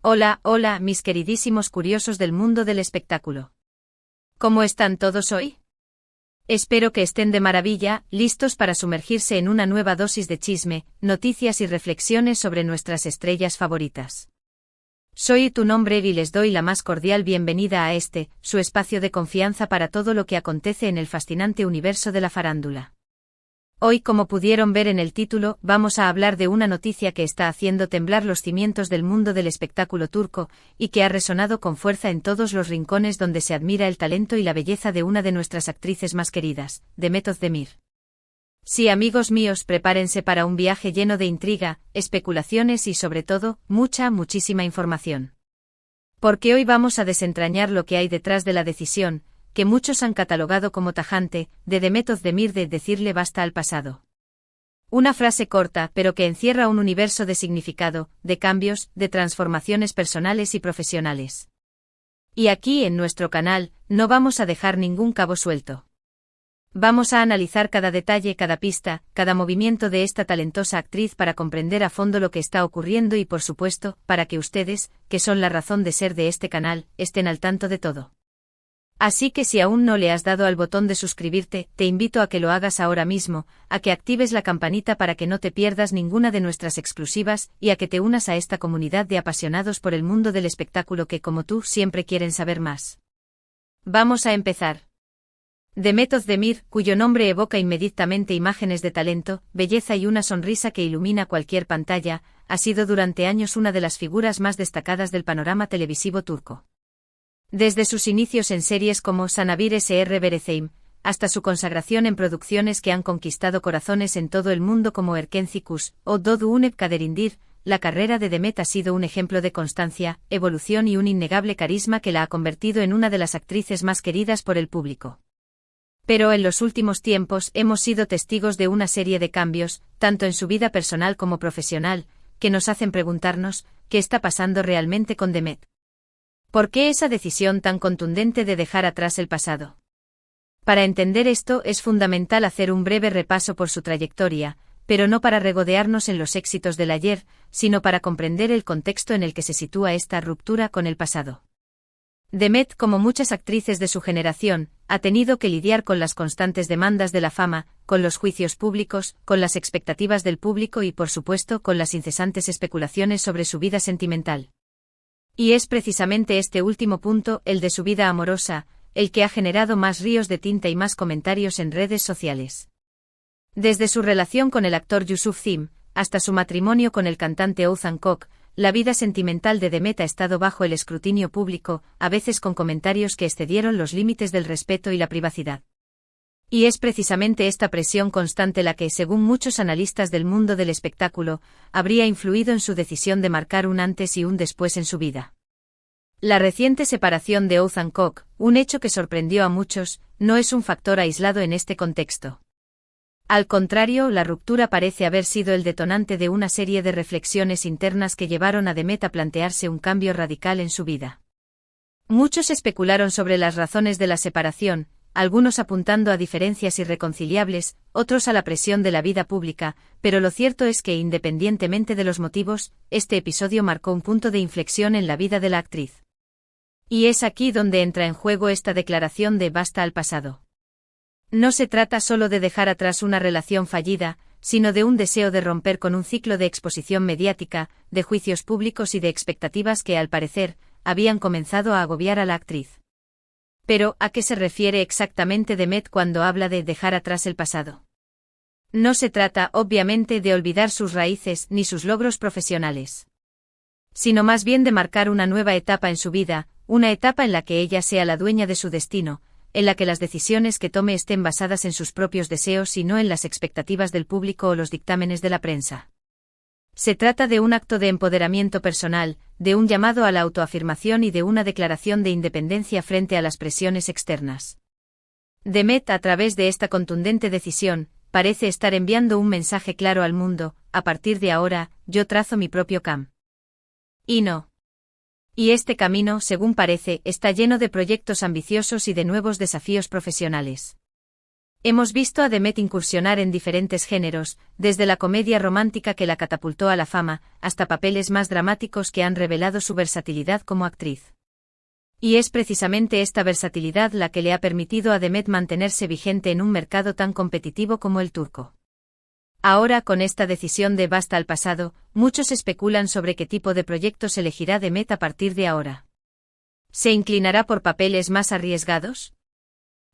Hola, hola, mis queridísimos curiosos del mundo del espectáculo. ¿Cómo están todos hoy? Espero que estén de maravilla, listos para sumergirse en una nueva dosis de chisme, noticias y reflexiones sobre nuestras estrellas favoritas. Soy tu nombre y les doy la más cordial bienvenida a su espacio de confianza para todo lo que acontece en el fascinante universo de la farándula. Hoy, como pudieron ver en el título, vamos a hablar de una noticia que está haciendo temblar los cimientos del mundo del espectáculo turco, y que ha resonado con fuerza en todos los rincones donde se admira el talento y la belleza de una de nuestras actrices más queridas, Demet Özdemir. Sí, amigos míos, prepárense para un viaje lleno de intriga, especulaciones y sobre todo, muchísima información. Porque hoy vamos a desentrañar lo que hay detrás de la decisión, que muchos han catalogado como tajante, de Demet Özdemir de decirle basta al pasado. Una frase corta, pero que encierra un universo de significado, de cambios, de transformaciones personales y profesionales. Y aquí en nuestro canal, no vamos a dejar ningún cabo suelto. Vamos a analizar cada detalle, cada pista, cada movimiento de esta talentosa actriz para comprender a fondo lo que está ocurriendo y por supuesto, para que ustedes, que son la razón de ser de este canal, estén al tanto de todo. Así que si aún no le has dado al botón de suscribirte, te invito a que lo hagas ahora mismo, a que actives la campanita para que no te pierdas ninguna de nuestras exclusivas y a que te unas a esta comunidad de apasionados por el mundo del espectáculo que, como tú, siempre quieren saber más. Vamos a empezar. Demet Özdemir, cuyo nombre evoca inmediatamente imágenes de talento, belleza y una sonrisa que ilumina cualquier pantalla, ha sido durante años una de las figuras más destacadas del panorama televisivo turco. Desde sus inicios en series como Sanabir Sr. Bereceğim, hasta su consagración en producciones que han conquistado corazones en todo el mundo como Erkenci Kuş o Doğu Unep Kaderindir, la carrera de Demet ha sido un ejemplo de constancia, evolución y un innegable carisma que la ha convertido en una de las actrices más queridas por el público. Pero en los últimos tiempos hemos sido testigos de una serie de cambios, tanto en su vida personal como profesional, que nos hacen preguntarnos, ¿qué está pasando realmente con Demet? ¿Por qué esa decisión tan contundente de dejar atrás el pasado? Para entender esto es fundamental hacer un breve repaso por su trayectoria, pero no para regodearnos en los éxitos del ayer, sino para comprender el contexto en el que se sitúa esta ruptura con el pasado. Demet, como muchas actrices de su generación, ha tenido que lidiar con las constantes demandas de la fama, con los juicios públicos, con las expectativas del público y por supuesto con las incesantes especulaciones sobre su vida sentimental. Y es precisamente este último punto, el de su vida amorosa, el que ha generado más ríos de tinta y más comentarios en redes sociales. Desde su relación con el actor Yusuf Zim, hasta su matrimonio con el cantante Oğuzhan Koç, la vida sentimental de Demet ha estado bajo el escrutinio público, a veces con comentarios que excedieron los límites del respeto y la privacidad. Y es precisamente esta presión constante la que, según muchos analistas del mundo del espectáculo, habría influido en su decisión de marcar un antes y un después en su vida. La reciente separación de Oğuzhan Koç, un hecho que sorprendió a muchos, no es un factor aislado en este contexto. Al contrario, la ruptura parece haber sido el detonante de una serie de reflexiones internas que llevaron a Demet a plantearse un cambio radical en su vida. Muchos especularon sobre las razones de la separación, algunos apuntando a diferencias irreconciliables, otros a la presión de la vida pública, pero lo cierto es que independientemente de los motivos, este episodio marcó un punto de inflexión en la vida de la actriz. Y es aquí donde entra en juego esta declaración de basta al pasado. No se trata solo de dejar atrás una relación fallida, sino de un deseo de romper con un ciclo de exposición mediática, de juicios públicos y de expectativas que, al parecer, habían comenzado a agobiar a la actriz. Pero, ¿a qué se refiere exactamente Demet cuando habla de dejar atrás el pasado? No se trata, obviamente, de olvidar sus raíces ni sus logros profesionales, sino más bien de marcar una nueva etapa en su vida, una etapa en la que ella sea la dueña de su destino, en la que las decisiones que tome estén basadas en sus propios deseos y no en las expectativas del público o los dictámenes de la prensa. Se trata de un acto de empoderamiento personal, de un llamado a la autoafirmación y de una declaración de independencia frente a las presiones externas. Demet, a través de esta contundente decisión, parece estar enviando un mensaje claro al mundo: a partir de ahora, yo trazo mi propio camino. Y este camino, según parece, está lleno de proyectos ambiciosos y de nuevos desafíos profesionales. Hemos visto a Demet incursionar en diferentes géneros, desde la comedia romántica que la catapultó a la fama, hasta papeles más dramáticos que han revelado su versatilidad como actriz. Y es precisamente esta versatilidad la que le ha permitido a Demet mantenerse vigente en un mercado tan competitivo como el turco. Ahora, con esta decisión de basta al pasado, muchos especulan sobre qué tipo de proyectos elegirá Demet a partir de ahora. ¿Se inclinará por papeles más arriesgados?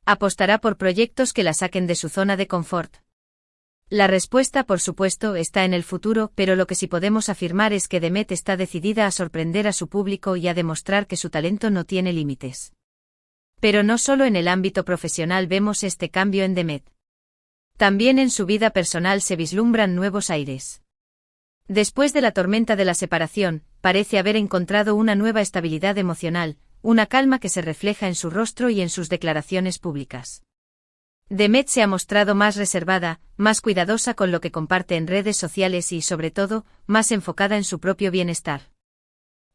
¿Apostará por proyectos que la saquen de su zona de confort? La respuesta, por supuesto, está en el futuro, pero lo que sí podemos afirmar es que Demet está decidida a sorprender a su público y a demostrar que su talento no tiene límites. Pero no solo en el ámbito profesional vemos este cambio en Demet. También en su vida personal se vislumbran nuevos aires. Después de la tormenta de la separación, parece haber encontrado una nueva estabilidad emocional, una calma que se refleja en su rostro y en sus declaraciones públicas. Demet se ha mostrado más reservada, más cuidadosa con lo que comparte en redes sociales y, sobre todo, más enfocada en su propio bienestar.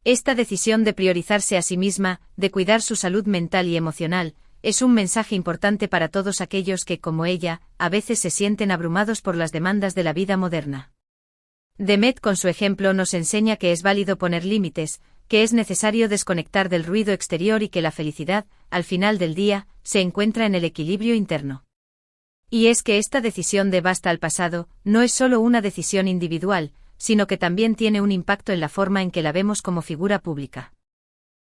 Esta decisión de priorizarse a sí misma, de cuidar su salud mental y emocional, es un mensaje importante para todos aquellos que, como ella, a veces se sienten abrumados por las demandas de la vida moderna. Demet con su ejemplo nos enseña que es válido poner límites, que es necesario desconectar del ruido exterior y que la felicidad, al final del día, se encuentra en el equilibrio interno. Y es que esta decisión de basta al pasado no es solo una decisión individual, sino que también tiene un impacto en la forma en que la vemos como figura pública.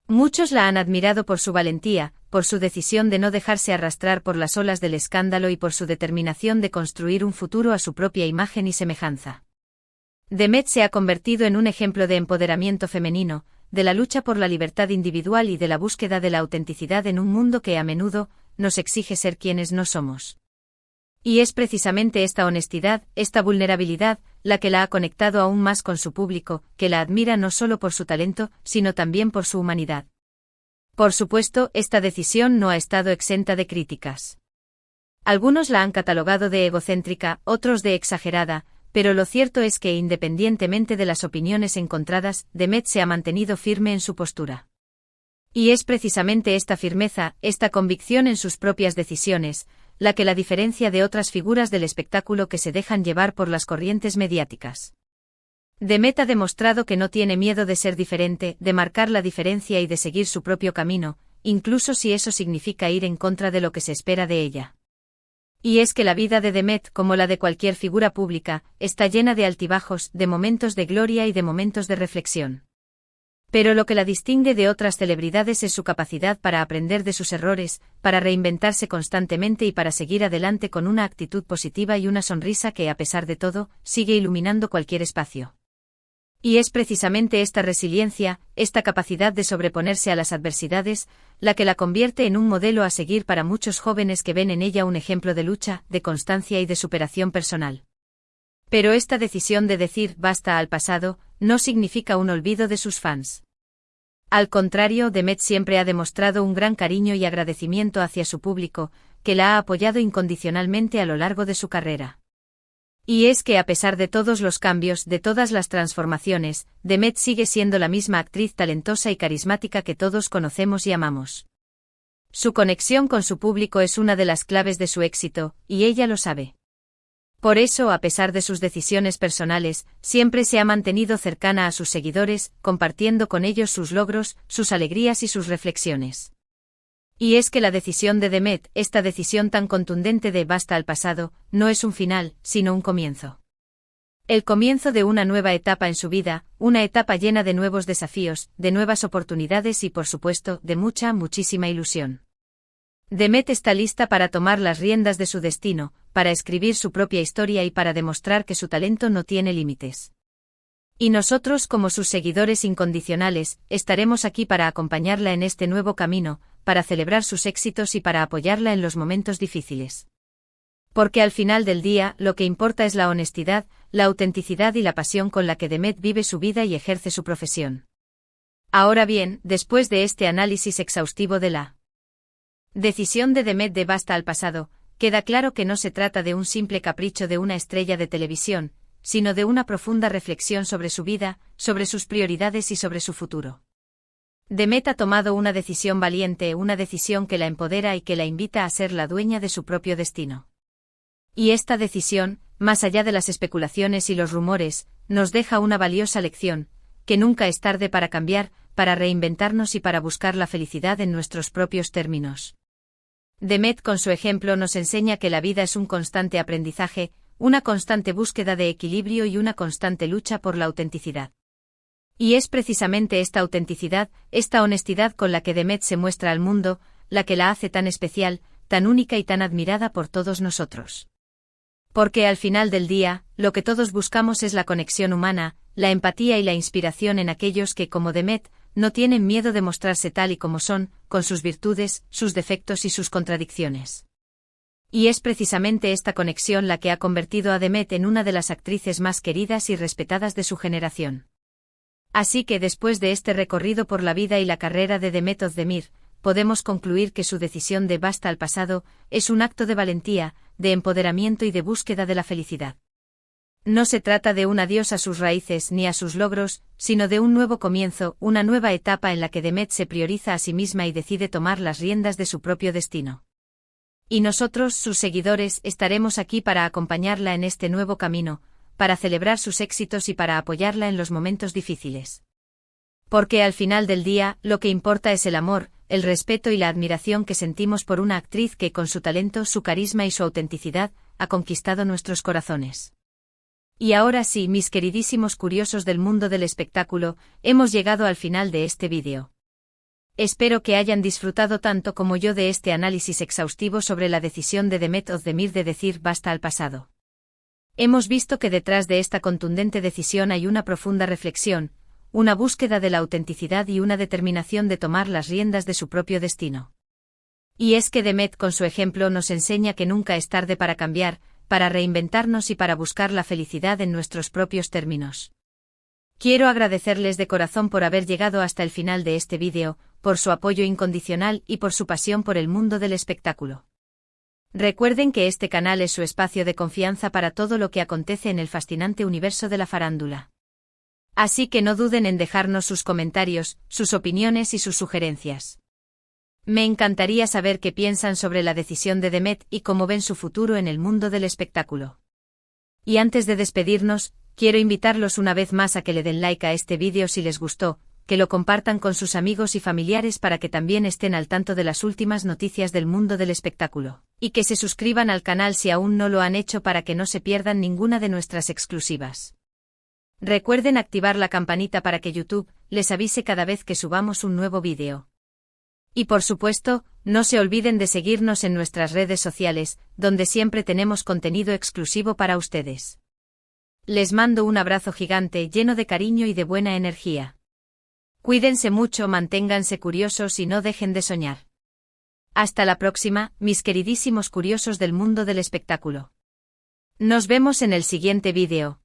Muchos la han admirado por su valentía, por su decisión de no dejarse arrastrar por las olas del escándalo y por su determinación de construir un futuro a su propia imagen y semejanza. Demet se ha convertido en un ejemplo de empoderamiento femenino, de la lucha por la libertad individual y de la búsqueda de la autenticidad en un mundo que a menudo nos exige ser quienes no somos. Y es precisamente esta honestidad, esta vulnerabilidad, la que la ha conectado aún más con su público, que la admira no solo por su talento, sino también por su humanidad. Por supuesto, esta decisión no ha estado exenta de críticas. Algunos la han catalogado de egocéntrica, otros de exagerada, pero lo cierto es que independientemente de las opiniones encontradas, Demet se ha mantenido firme en su postura. Y es precisamente esta firmeza, esta convicción en sus propias decisiones, la que la diferencia de otras figuras del espectáculo que se dejan llevar por las corrientes mediáticas. Demet ha demostrado que no tiene miedo de ser diferente, de marcar la diferencia y de seguir su propio camino, incluso si eso significa ir en contra de lo que se espera de ella. Y es que la vida de Demet, como la de cualquier figura pública, está llena de altibajos, de momentos de gloria y de momentos de reflexión. Pero lo que la distingue de otras celebridades es su capacidad para aprender de sus errores, para reinventarse constantemente y para seguir adelante con una actitud positiva y una sonrisa que, a pesar de todo, sigue iluminando cualquier espacio. Y es precisamente esta resiliencia, esta capacidad de sobreponerse a las adversidades, la que la convierte en un modelo a seguir para muchos jóvenes que ven en ella un ejemplo de lucha, de constancia y de superación personal. Pero esta decisión de decir basta al pasado, no significa un olvido de sus fans. Al contrario, Demet siempre ha demostrado un gran cariño y agradecimiento hacia su público, que la ha apoyado incondicionalmente a lo largo de su carrera. Y es que a pesar de todos los cambios, de todas las transformaciones, Demet sigue siendo la misma actriz talentosa y carismática que todos conocemos y amamos. Su conexión con su público es una de las claves de su éxito, y ella lo sabe. Por eso, a pesar de sus decisiones personales, siempre se ha mantenido cercana a sus seguidores, compartiendo con ellos sus logros, sus alegrías y sus reflexiones. Y es que la decisión de Demet, esta decisión tan contundente de basta al pasado, no es un final, sino un comienzo. El comienzo de una nueva etapa en su vida, una etapa llena de nuevos desafíos, de nuevas oportunidades y, por supuesto, de muchísima ilusión. Demet está lista para tomar las riendas de su destino, para escribir su propia historia y para demostrar que su talento no tiene límites. Y nosotros, como sus seguidores incondicionales, estaremos aquí para acompañarla en este nuevo camino, para celebrar sus éxitos y para apoyarla en los momentos difíciles. Porque al final del día, lo que importa es la honestidad, la autenticidad y la pasión con la que Demet vive su vida y ejerce su profesión. Ahora bien, después de este análisis exhaustivo de la decisión de Demet de basta al pasado, queda claro que no se trata de un simple capricho de una estrella de televisión, sino de una profunda reflexión sobre su vida, sobre sus prioridades y sobre su futuro. Demet ha tomado una decisión valiente, una decisión que la empodera y que la invita a ser la dueña de su propio destino. Y esta decisión, más allá de las especulaciones y los rumores, nos deja una valiosa lección, que nunca es tarde para cambiar, para reinventarnos y para buscar la felicidad en nuestros propios términos. Demet con su ejemplo nos enseña que la vida es un constante aprendizaje, una constante búsqueda de equilibrio y una constante lucha por la autenticidad. Y es precisamente esta autenticidad, esta honestidad con la que Demet se muestra al mundo, la que la hace tan especial, tan única y tan admirada por todos nosotros. Porque al final del día, lo que todos buscamos es la conexión humana, la empatía y la inspiración en aquellos que, como Demet, no tienen miedo de mostrarse tal y como son, con sus virtudes, sus defectos y sus contradicciones. Y es precisamente esta conexión la que ha convertido a Demet en una de las actrices más queridas y respetadas de su generación. Así que después de este recorrido por la vida y la carrera de Demet Özdemir, podemos concluir que su decisión de basta al pasado es un acto de valentía, de empoderamiento y de búsqueda de la felicidad. No se trata de un adiós a sus raíces ni a sus logros, sino de un nuevo comienzo, una nueva etapa en la que Demet se prioriza a sí misma y decide tomar las riendas de su propio destino. Y nosotros, sus seguidores, estaremos aquí para acompañarla en este nuevo camino, para celebrar sus éxitos y para apoyarla en los momentos difíciles. Porque al final del día, lo que importa es el amor, el respeto y la admiración que sentimos por una actriz que con su talento, su carisma y su autenticidad, ha conquistado nuestros corazones. Y ahora sí, mis queridísimos curiosos del mundo del espectáculo, hemos llegado al final de este vídeo. Espero que hayan disfrutado tanto como yo de este análisis exhaustivo sobre la decisión de Demet Özdemir de decir basta al pasado. Hemos visto que detrás de esta contundente decisión hay una profunda reflexión, una búsqueda de la autenticidad y una determinación de tomar las riendas de su propio destino. Y es que Demet con su ejemplo nos enseña que nunca es tarde para cambiar, para reinventarnos y para buscar la felicidad en nuestros propios términos. Quiero agradecerles de corazón por haber llegado hasta el final de este vídeo, por su apoyo incondicional y por su pasión por el mundo del espectáculo. Recuerden que este canal es su espacio de confianza para todo lo que acontece en el fascinante universo de la farándula. Así que no duden en dejarnos sus comentarios, sus opiniones y sus sugerencias. Me encantaría saber qué piensan sobre la decisión de Demet y cómo ven su futuro en el mundo del espectáculo. Y antes de despedirnos, quiero invitarlos una vez más a que le den like a este vídeo si les gustó, que lo compartan con sus amigos y familiares para que también estén al tanto de las últimas noticias del mundo del espectáculo, y que se suscriban al canal si aún no lo han hecho para que no se pierdan ninguna de nuestras exclusivas. Recuerden activar la campanita para que YouTube les avise cada vez que subamos un nuevo vídeo. Y por supuesto, no se olviden de seguirnos en nuestras redes sociales, donde siempre tenemos contenido exclusivo para ustedes. Les mando un abrazo gigante lleno de cariño y de buena energía. Cuídense mucho, manténganse curiosos y no dejen de soñar. Hasta la próxima, mis queridísimos curiosos del mundo del espectáculo. Nos vemos en el siguiente vídeo.